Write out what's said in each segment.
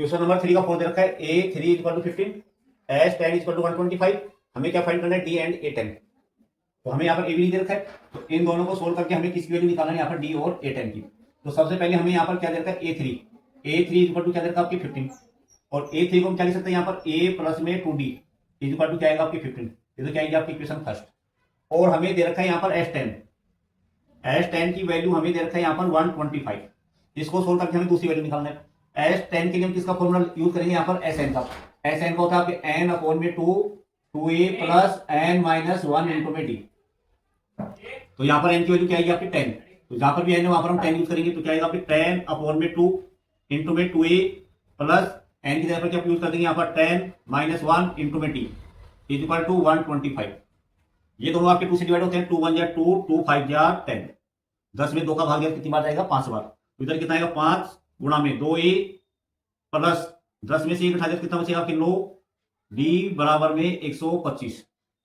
Question number 3 का 4 दे रखा है A3 equal to 15, S10 equal to 125। हमें क्या फाइंड करना है, D एंड A10। तो हमें यहाँ पर A भी दे रखा है, तो इन दोनों को सोल्व करके हमें किसकी वैल्यू निकालना है यहाँ पर D और A10 की। तो सबसे पहले हमें यहाँ पर क्या दे रखा है, A3 इक्वल टू क्या दे रखा है आपकी 15, और A3 को हम क्या लिख सकते हैं यहाँ पर A प्लस में 2D इक्वल टू क्या आएगा आपकी 15। ये तो क्या आएगी आपकी इक्वेशन फर्स्ट। और हमें दे रखा है यहाँ पर S10 की वैल्यू हमें दे रखा है यहाँ पर 125। इसको सोल्व करके हमें दूसरी वैल्यू निकालना है। S10 के लिए हम किसका फॉर्मूला यूज करेंगे यहाँ पर, SN का। SN का होता है आपके n अपॉन में 2a plus n minus 1 into में d। तो यहाँ पर n की वैल्यू क्या आएगी आपकी 10, तो जहां पर भी n है वहां पर हम 10 यूज करेंगे, तो क्या आएगा आपकी 10 अपॉन में 2 इंटू में 2a प्लस n की जगह पर क्या यूज कर देंगे यहाँ पर 10 माइनस 1 इंटू में d इज इक्वल टू 125। ये दोनों आपके 2 से डिवाइड होते हैं, 2 1 जा 2, 2 5 जा 10। 10 में 2 का भाग दिया कितनी बार जाएगा, 5 बार। तो इधर कितना आएगा 5 गुणा में 2a प्लस 10 में से 1 उठा दिया कितना बचेगा आपकी 9 d बराबर में 125।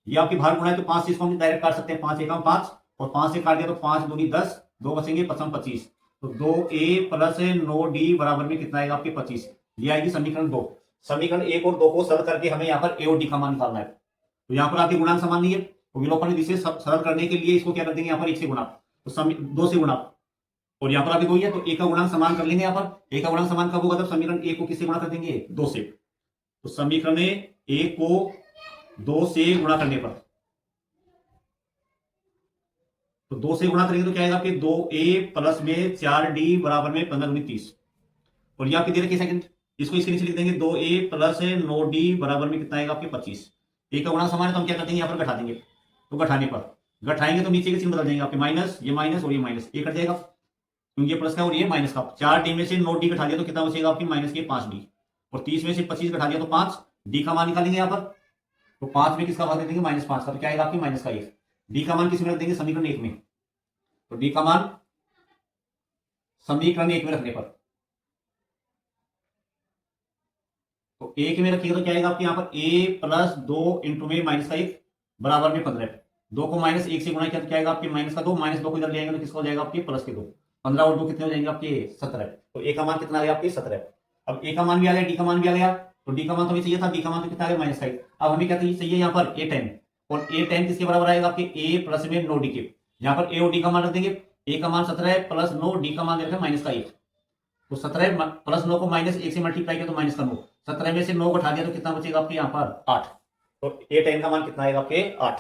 ये आपकी भाग गुणा है, तो 5 से इसको हम डायरेक्ट काट सकते हैं, 5 एकम 5 और 5 से काट दिया तो 5 दूनी 10, 2 बचेंगे 5 25। तो 2a प्लस 9d बराबर में कितना आएगा आपके 25। ये आएगी समीकरण 2। समीकरण 1 और 2 को सरल करके हमें यहाँ पर a और d का मान निकालना है। तो यहाँ पर आपके गुणांक समान नहीं है, तो विलोपन विधि से सरल करने के लिए इसको क्या कर देंगे यहाँ पर 1 से गुणा, तो 2 से गुणा, और यहाँ पर आपके 2 ही है, तो 1 का गुणांक समान कर लेंगे। यहाँ पर 1 का गुणांक समान कब होगा, जब समीकरण 1 को किससे गुणा कर देंगे, 2 से। तो समीकरण 1 को 2 से गुणा करने पर, तो 2 से गुणा करेंगे तो क्या आएगा आपके 2a प्लस में 4d बराबर में 15 दूनी 30। और ये आपकी दे रखी सेकंड, इसको इसके नीचे लिख देंगे 2a प्लस 9d बराबर में कितना आएगा आपके 25। एक का गुणांक समान है तो हम क्या कर देंगे यहाँ पर घटा देंगे, तो घटाने पर घटाएंगे तो नीचे के चिन्ह बदल जाएंगे आपके, माइनस ये माइनस और ये माइनस, ये कट जाएगा क्योंकि ये प्लस का और ये माइनस का। 4d में से 9d घटा दिया तो कितना बचेगा आपकी माइनस के 5d, और 30 में से 25 घटा दिया तो 5d का मान निकालेंगे यहाँ पर। तो 5 में किसका भाग दे देंगे, -5 का, तो क्या आएगा आपकी माइनस का 1। d का मान किस में रख देंगे, समीकरण 1 में। तो d का मान समीकरण 1 में रखने पर, तो 1 में रखिएगा तो क्या आएगा आपके यहाँ पर a प्लस 2 इंटू में माइनस का 1 बराबर में 15। 2 को माइनस 1 से गुणा किया तो क्या आएगा आपके माइनस का 2, -2 को इधर ले आएंगे तो किसका हो जाएगा आपके प्लस के 2। 15 और 2 कितने हो जाएंगे आपके 17। तो a का मान कितना आ गया आपके 17। अब a का मान भी आ गया, d का मान भी आ गया, तो d का मान तो हमें चाहिए था, d का मान तो कितना आ गया माइनस का 1। अब हमें क्या चाहिए यहाँ पर a10, और a10 किसके बराबर आएगा आपके a प्लस में 9d के। यहाँ पर a और d का मान रख देंगे, a का मान 17 है प्लस 9, d का मान दे रखा है माइनस का 1। तो 17 प्लस 9 को माइनस 1 से मल्टीप्लाई किया तो माइनस का 9, 17 में से 9 को उठा दिया तो कितना बचेगा आपके यहाँ पर 8। तो a10 का मान कितना आएगा आपके 8।